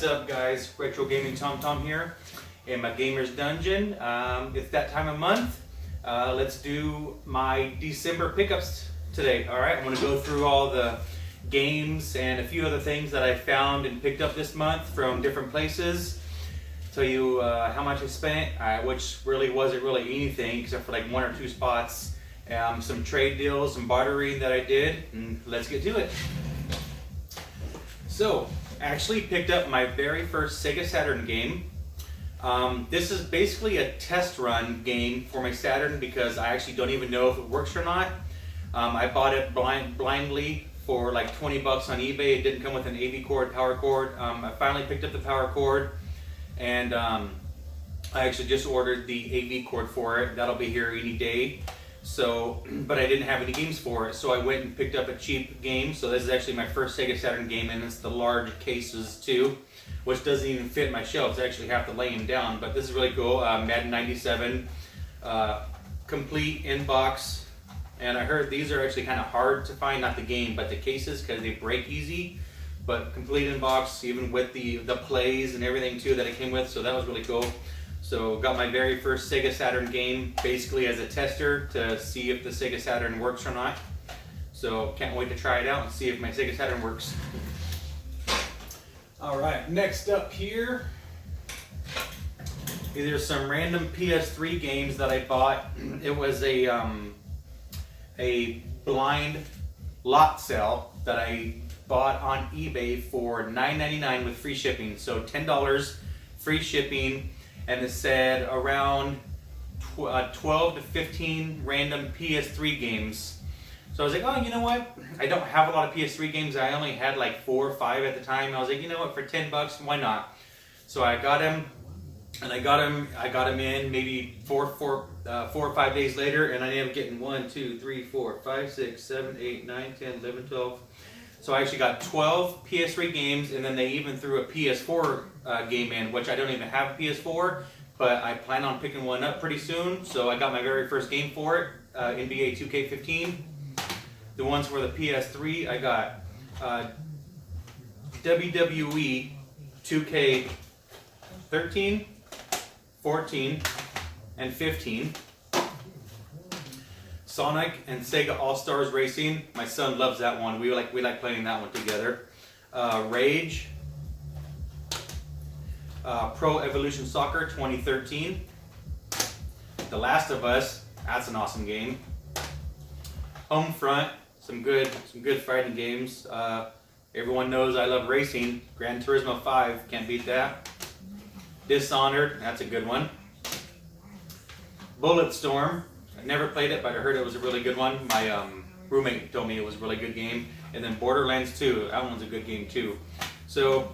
What's up, guys? Retro Gaming Tom Tom here in my Gamer's Dungeon. It's that time of month. Let's do my December pickups today. Alright, I'm going to go through all the games and a few other things that I found and picked up this month from different places. Tell you how much I spent, which really wasn't really anything except for like one or two spots. Some trade deals, some bartering that I did, and let's get to it. So, actually picked up my very first Sega Saturn game. This is basically a test run game for my Saturn because I actually don't even know if it works or not. I bought it blindly for like 20 bucks on eBay. It didn't come with an AV cord, power cord. I finally picked up the power cord, and I actually just ordered the AV cord for it. That'll be here any day. So, but I didn't have any games for it, so I went and picked up a cheap game. So this is actually my first Sega Saturn game, and it's the large cases too, which doesn't even fit my shelves. I actually have to lay them down, but this is really cool. Madden 97, complete in-box, and I heard these are actually kind of hard to find, not the game, but the cases, because they break easy. But complete in-box, even with the plays and everything too that it came with, so that was really cool. So got my very first Sega Saturn game basically as a tester to see if the Sega Saturn works or not. So can't wait to try it out and see if my Sega Saturn works. Alright, next up here, these are some random PS3 games that I bought. It was a blind lot sale that I bought on eBay for $9.99 with free shipping. So $10 free shipping. And it said around 12 to 15 random PS3 games. So I was like, oh, you know what? I don't have a lot of PS3 games. I only had like 4 or 5 at the time. I was like, you know what? For 10 bucks, why not? So I got him, and I got him in maybe four or 5 days later, and I ended up getting 1, 2, 3, 4, 5, 6, 7, 8, 9, 10, 11, 12. So I actually got 12 PS3 games, and then they even threw a PS4 game in, which I don't even have a PS4, but I plan on picking one up pretty soon. So I got my very first game for it, NBA 2K15. The ones for the PS3, I got WWE 2K13, 14, and 15. Sonic and Sega All-Stars Racing. My son loves that one. We like playing that one together. Rage. Pro Evolution Soccer 2013. The Last of Us. That's an awesome game. Homefront. Some good fighting games. Everyone knows I love racing. Gran Turismo 5. Can't beat that. Dishonored. That's a good one. Bulletstorm. I never played it, but I heard it was a really good one. My roommate told me it was a really good game. And then Borderlands 2, that one's a good game too. So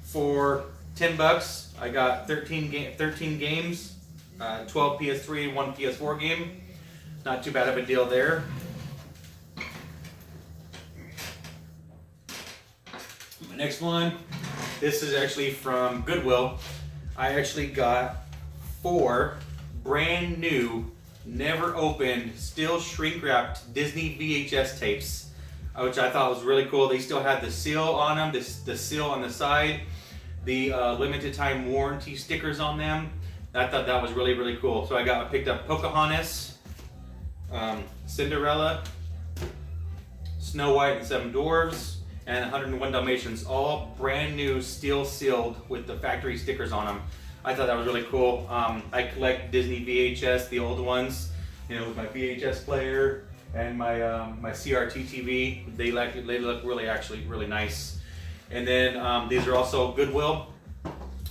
for 10 bucks, I got 13 games, 12 PS3, 1 PS4 game. Not too bad of a deal there. My next one, this is actually from Goodwill. I actually got 4 brand new, never opened, still shrink wrapped Disney VHS tapes, which I thought was really cool. They still had the seal on them, the seal on the side, the limited time warranty stickers on them. I thought that was really, really cool. So I picked up Pocahontas, Cinderella, Snow White and 7 Dwarfs, and 101 Dalmatians, all brand new, steel sealed with the factory stickers on them. I thought that was really cool. I collect Disney VHS, the old ones, you know, with my VHS player and my CRT TV. They look really nice. And then these are also Goodwill.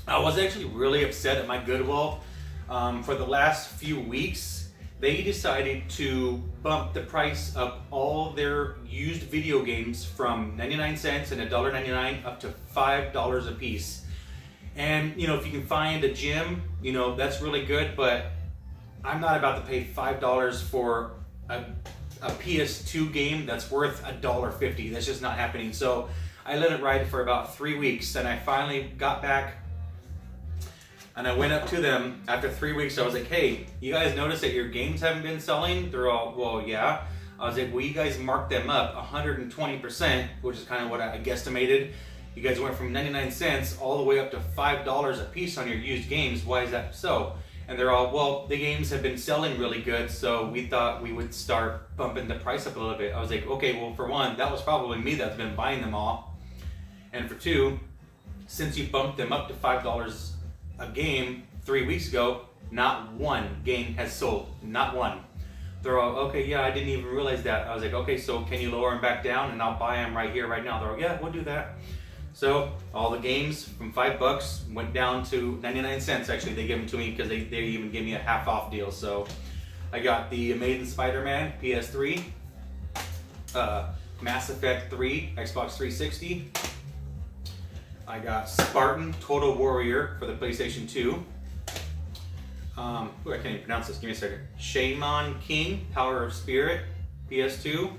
I was actually really upset at my Goodwill. For the last few weeks, they decided to bump the price of all their used video games from 99 cents and $1.99 up to $5 a piece. And, you know, if you can find a gem, you know, that's really good, but I'm not about to pay $5 for a PS2 game that's worth $1.50. That's just not happening. So I let it ride for about 3 weeks, and I finally got back, and I went up to them after 3 weeks. I was like, hey, you guys notice that your games haven't been selling? They're all, well, yeah. I was like, well, you guys marked them up 120%, which is kind of what I guesstimated. You guys went from 99 cents all the way up to $5 a piece on your used games. Why is that so? And they're all, well, the games have been selling really good, so we thought we would start bumping the price up a little bit. I was like, okay, well, for one, that was probably me that's been buying them all. And for two, since you bumped them up to $5 a game 3 weeks ago, not one game has sold. Not one. They're all, okay, yeah, I didn't even realize that. I was like, okay, so can you lower them back down and I'll buy them right here, right now. They're all, yeah, we'll do that. So all the games from $5 went down to 99 cents. Actually, they give them to me because they even gave me a half off deal. So I got the Amazing Spider-Man PS3, Mass Effect 3 Xbox 360. I got Spartan Total Warrior for the PlayStation 2. I can't even pronounce this. Give me a second. Shaman King Power of Spirit PS2,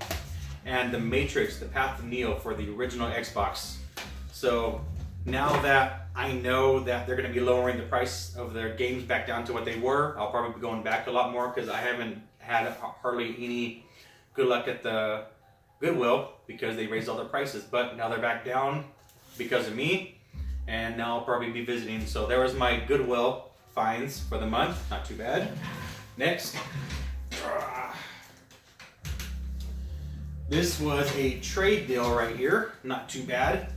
and The Matrix: The Path of Neo for the original Xbox. So now that I know that they're going to be lowering the price of their games back down to what they were, I'll probably be going back a lot more because I haven't had hardly any good luck at the Goodwill because they raised all their prices. But now they're back down because of me, and now I'll probably be visiting. So there was my Goodwill finds for the month. Not too bad. Next. This was a trade deal right here. Not too bad.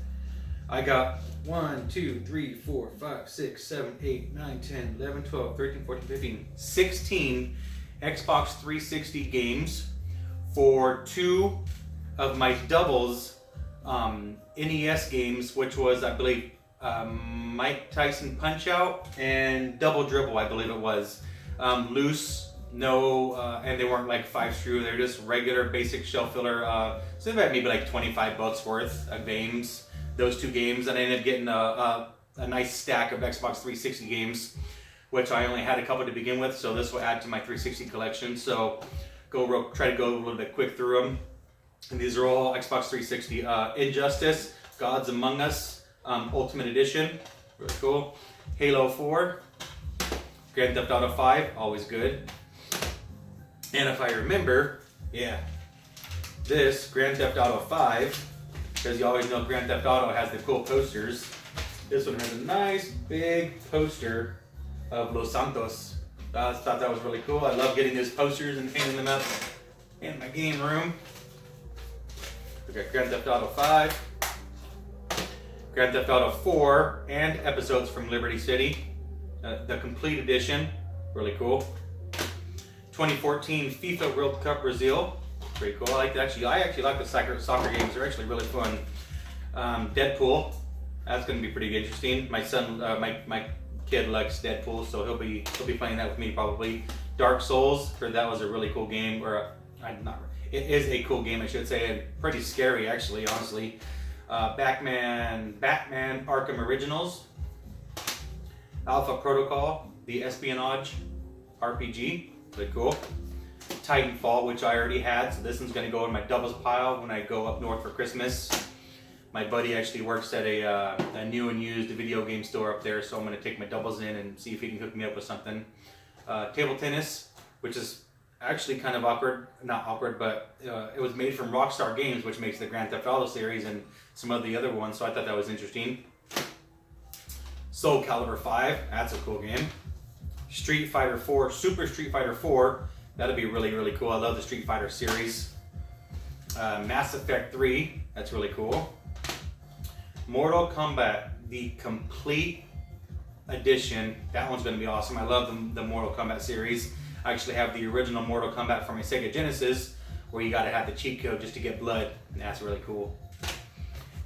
I got 1, 2, 3, 4, 5, 6, 7, 8, 9, 10, 11, 12, 13, 14, 15, 16 Xbox 360 games for 2 of my doubles NES games, which was, I believe, Mike Tyson Punch Out and Double Dribble, I believe it was. Loose, no, and they weren't like 5-screw, they're just regular basic shelf filler. So they had maybe like $25 worth of games. Those 2 games, and I ended up getting a nice stack of Xbox 360 games, which I only had a couple to begin with, so this will add to my 360 collection. So try to go a little bit quick through them. And these are all Xbox 360. Injustice, Gods Among Us, Ultimate Edition, really cool. Halo 4, Grand Theft Auto 5, always good. And if I remember, yeah, this Grand Theft Auto 5, because you always know Grand Theft Auto has the cool posters. This one has a nice big poster of Los Santos. I thought that was really cool. I love getting those posters and hanging them up in my game room. We got Grand Theft Auto 5, Grand Theft Auto 4, and episodes from Liberty City. The complete edition, really cool. 2014 FIFA World Cup Brazil. Pretty cool. I actually like the soccer games. They're actually really fun. Deadpool. That's going to be pretty interesting. My son, my kid likes Deadpool, so he'll be playing that with me probably. Dark Souls. Heard that was a really cool game, it is a cool game, I should say, and pretty scary actually, honestly. Batman Arkham Originals. Alpha Protocol, the espionage RPG. Really cool. Titanfall, which I already had, so this one's going to go in my doubles pile when I go up north for Christmas. My buddy actually works at a new and used video game store up there, so I'm going to take my doubles in and see if he can hook me up with something. Table tennis, which is actually kind of awkward, not awkward, but it was made from Rockstar Games, which makes the Grand Theft Auto series and some of the other ones, so I thought that was interesting. Soul Calibur 5, that's a cool game. Street Fighter 4, Super Street Fighter 4, that'll be really, really cool. I love the Street Fighter series. Mass Effect 3, that's really cool. Mortal Kombat, the complete edition, that one's going to be awesome. I love the Mortal Kombat series. I actually have the original Mortal Kombat for my Sega Genesis, where you got to have the cheat code just to get blood, and that's really cool.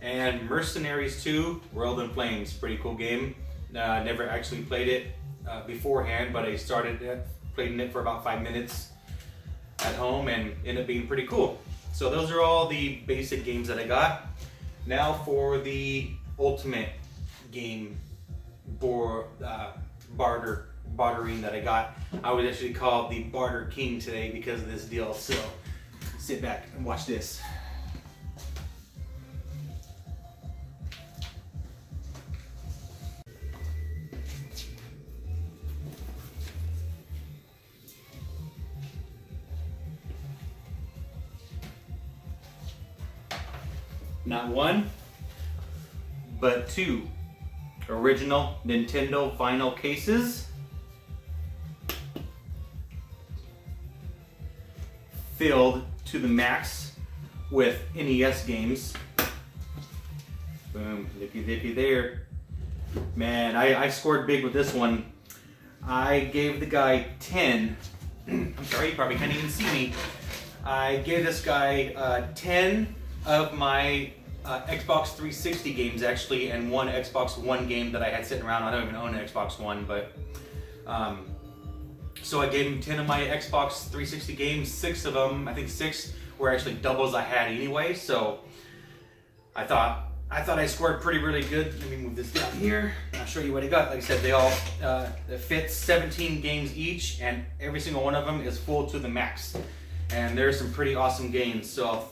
And Mercenaries 2, World in Flames, pretty cool game. Never actually played it beforehand, but I played it for about 5 minutes at home and ended up being pretty cool. So those are all the basic games that I got. Now for the ultimate game bartering that I got. I was actually called the Barter King today because of this deal, so sit back and watch this. Not one, but 2 original Nintendo vinyl cases filled to the max with NES games. Boom, looky looky there. Man, I scored big with this one. I gave the guy 10. I'm sorry, you probably can't even see me. I gave this guy 10 of my Xbox 360 games actually, and 1 Xbox One game that I had sitting around. I don't even own an Xbox One, but so I gave him 10 of my Xbox 360 games. 6 of them, I think 6 were actually doubles I had anyway. So I thought I scored really good. Let me move this down here. I'll show you what I got. Like I said, they all fit 17 games each, and every single one of them is full to the max. And there's some pretty awesome games. So,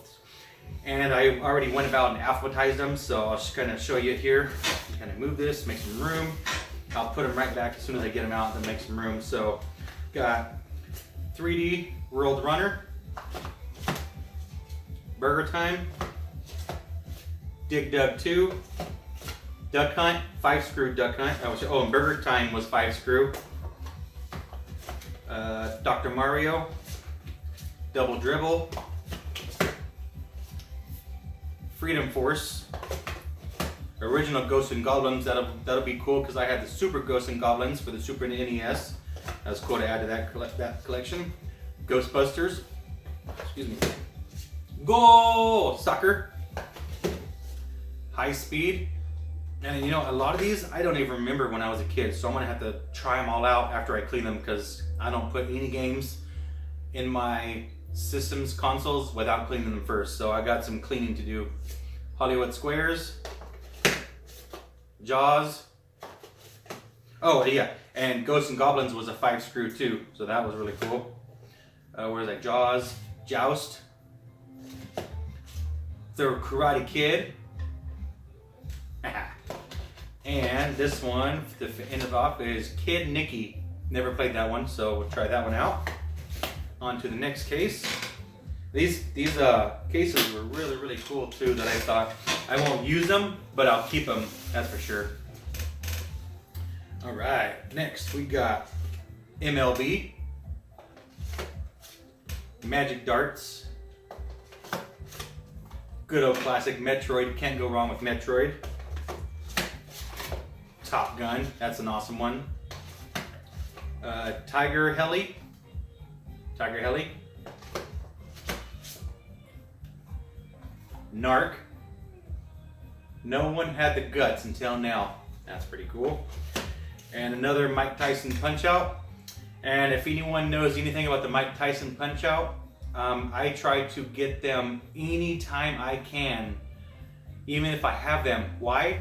and I already went about and alphabetized them. So I'll just kind of show you here. Kind of move this, make some room. I'll put them right back as soon as I get them out and make some room. So, got 3D World Runner, Burger Time, Dig Dug 2, Duck Hunt, 5-screw Duck Hunt. Oh, and Burger Time was 5-screw. Dr. Mario, Double Dribble, Freedom Force, original Ghosts and Goblins. That'll be cool because I had the Super Ghosts and Goblins for the Super NES. That's cool to add to that collection. Ghostbusters. Excuse me. Go Soccer. High Speed. And you know, a lot of these I don't even remember when I was a kid, so I'm gonna have to try them all out after I clean them because I don't put any games in my system's consoles without cleaning them first. So I got some cleaning to do. Hollywood Squares. Jaws. Oh yeah, and Ghosts and Goblins was a 5-screw too, so that was really cool. Where's that? Jaws, Joust, The Karate Kid, and this one to end it off is Kid Nicky. Never played that one, so we'll try that one out. On to the next case. These cases were really cool too. That I thought I won't use them, but I'll keep them. That's for sure. All right, next we got MLB, Magic Darts, good old classic Metroid. Can't go wrong with Metroid. Top Gun, that's an awesome one. Tiger Heli. Narc. No one had the guts until now. That's pretty cool. And another Mike Tyson Punch-Out. And if anyone knows anything about the Mike Tyson Punch-Out, I try to get them anytime I can, even if I have them. Why?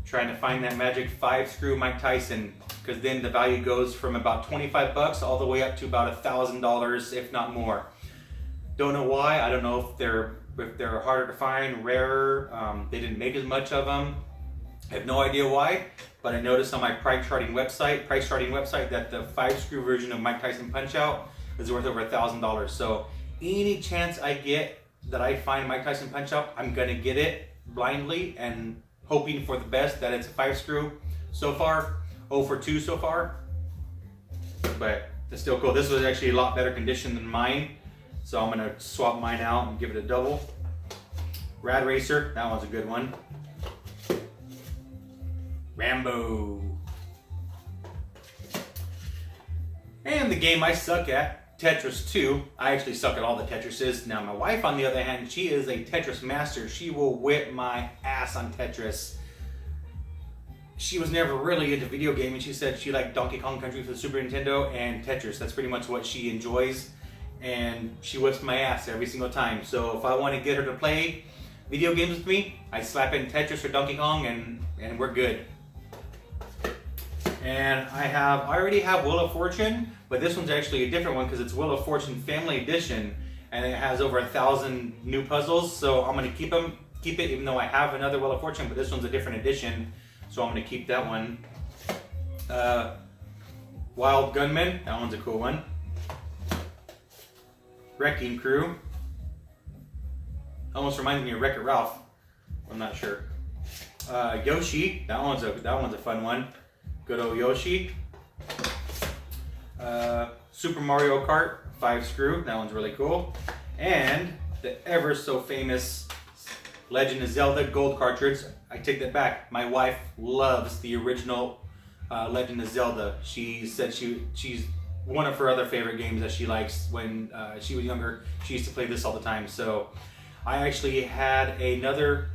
Trying to find that magic 5-screw Mike Tyson, because then the value goes from about 25 bucks all the way up to about $1,000, if not more. Don't know why. I don't know if they're harder to find, rarer. They didn't make as much of them. I have no idea why, but I noticed on my price charting website that the 5-screw version of Mike Tyson Punch-Out is worth over $1,000. So any chance I get that I find Mike Tyson Punch-Out, I'm gonna get it blindly and hoping for the best that it's a 5-screw. So far, 0 for 2 so far, but it's still cool. This was actually a lot better condition than mine, so I'm gonna swap mine out and give it a double. Rad Racer, that one's a good one. Rambo. And the game I suck at, Tetris 2. I actually suck at all the Tetrises. Now my wife, on the other hand, she is a Tetris master. She will whip my ass on Tetris. She was never really into video gaming. She said she liked Donkey Kong Country for the Super Nintendo and Tetris. That's pretty much what she enjoys. And she whips my ass every single time. So if I want to get her to play video games with me, I slap in Tetris or Donkey Kong and we're good. And I already have Wheel of Fortune, but this one's actually a different one because it's Wheel of Fortune Family Edition, and it has over 1,000 new puzzles. So I'm gonna keep it, even though I have another Wheel of Fortune, but this one's a different edition, so I'm gonna keep that one. Wild Gunman, that one's a cool one. Wrecking Crew, almost reminded me of Wreck-It Ralph. I'm not sure. Yoshi, that one's a fun one. Good old Yoshi. Super Mario Kart 5 screw, that one's really cool. And the ever so famous Legend of Zelda gold cartridge. I take that back. My wife loves the original Legend of Zelda. She said she's one of her other favorite games that she likes. When she was younger, she used to play this all the time. So I actually had another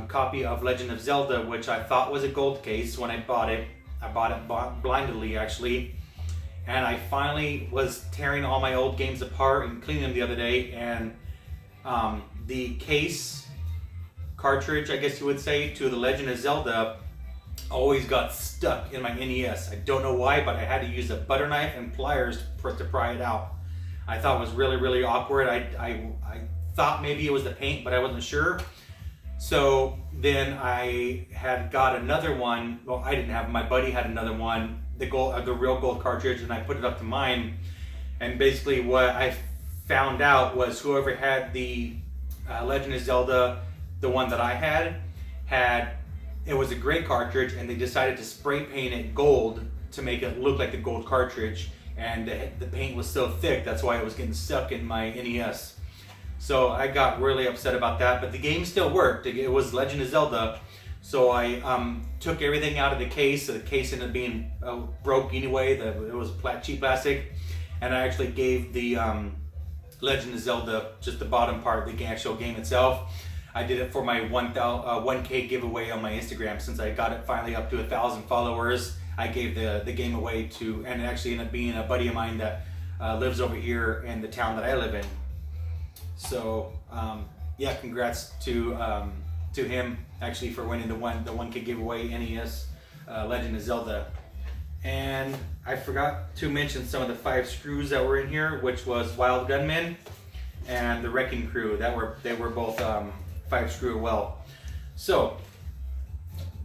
copy of Legend of Zelda, which I thought was a gold case when I bought it. I bought it blindly, actually. And I finally was tearing all my old games apart and cleaning them the other day. And the case cartridge, I guess you would say, to the Legend of Zelda always got stuck in my NES. I don't know why, but I had to use a butter knife and pliers to pry it out. I thought it was really, really awkward. I thought maybe it was the paint, but I wasn't sure. So then I had got another one. Well, I didn't have. My buddy had another one, the real gold cartridge, and I put it up to mine. And basically, what I found out was whoever had the Legend of Zelda, the one that I had it was a gray cartridge, and they decided to spray paint it gold to make it look like the gold cartridge. And the paint was so thick, that's why it was getting stuck in my NES. So I got really upset about that, but the game still worked. It was Legend of Zelda. So I took everything out of the case. So the case ended up being broke anyway. It was cheap plastic. And I actually gave the Legend of Zelda, just the bottom part of the actual game itself. I did it for my 1K giveaway on my Instagram. Since I got it finally up to 1,000 followers, I gave the game away to, and it actually ended up being a buddy of mine that lives over here in the town that I live in. So yeah, congrats to him actually for winning the 1K giveaway NES Legend of Zelda. And I forgot to mention some of the 5 screws that were in here, which was Wild Gunman and the Wrecking Crew. They were both 5 screw well. So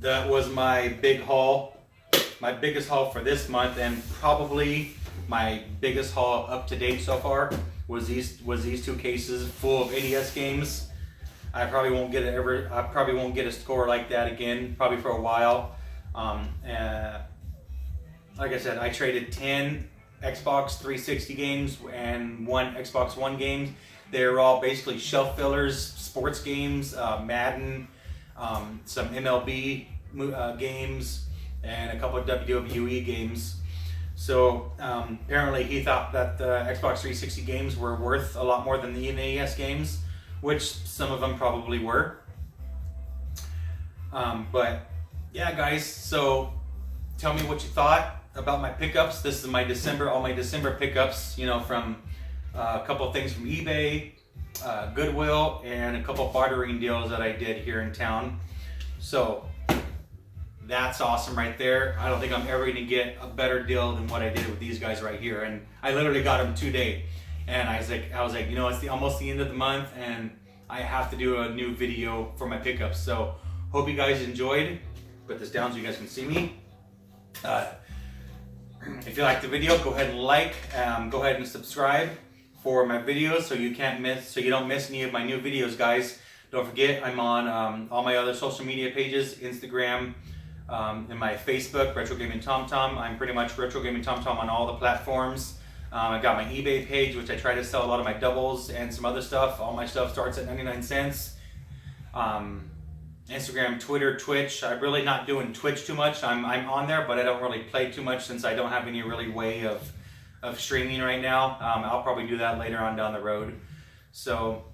that was my big haul, my biggest haul for this month, and probably my biggest haul up to date so far was these 2 cases full of NES games. I probably won't get a score like that again, probably for a while. Like I said, I traded 10 Xbox 360 games and 1 Xbox One game. They were all basically shelf fillers, sports games, Madden, some MLB games, and a couple of WWE games. So apparently he thought that the Xbox 360 games were worth a lot more than the NES games, which some of them probably were. But yeah, guys, so tell me what you thought about my pickups. This is my all my December pickups, you know, from a couple of things from eBay, Goodwill, and a couple of bartering deals that I did here in town. So that's awesome right there. I don't think I'm ever gonna get a better deal than what I did with these guys right here. And I literally got them today. And I was like, you know, it's almost the end of the month, and I have to do a new video for my pickups. So hope you guys enjoyed. Put this down so you guys can see me. If you like the video, go ahead and like. Go ahead and subscribe for my videos so you don't miss any of my new videos, guys. Don't forget, I'm on all my other social media pages, Instagram, and my Facebook, Retro Gaming Tom Tom. I'm pretty much Retro Gaming Tom Tom on all the platforms. I got my eBay page, which I try to sell a lot of my doubles and some other stuff. All my stuff starts at 99 cents. Instagram, Twitter, Twitch. I'm really not doing Twitch too much. I'm on there, but I don't really play too much since I don't have any really way of streaming right now. I'll probably do that later on down the road. So,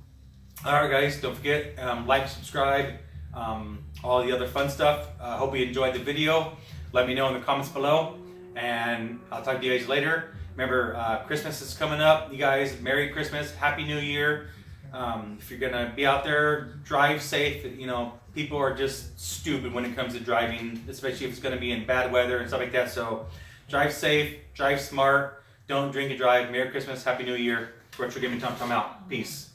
alright guys, don't forget, like, subscribe, all the other fun stuff. Hope you enjoyed the video. Let me know in the comments below, and I'll talk to you guys later. Remember, Christmas is coming up. You guys, Merry Christmas, Happy New Year. If you're gonna be out there, drive safe. You know, people are just stupid when it comes to driving, especially if it's gonna be in bad weather and stuff like that. So drive safe, drive smart, don't drink and drive. Merry Christmas, Happy New Year. Retro Gaming Tom Tom out. Peace.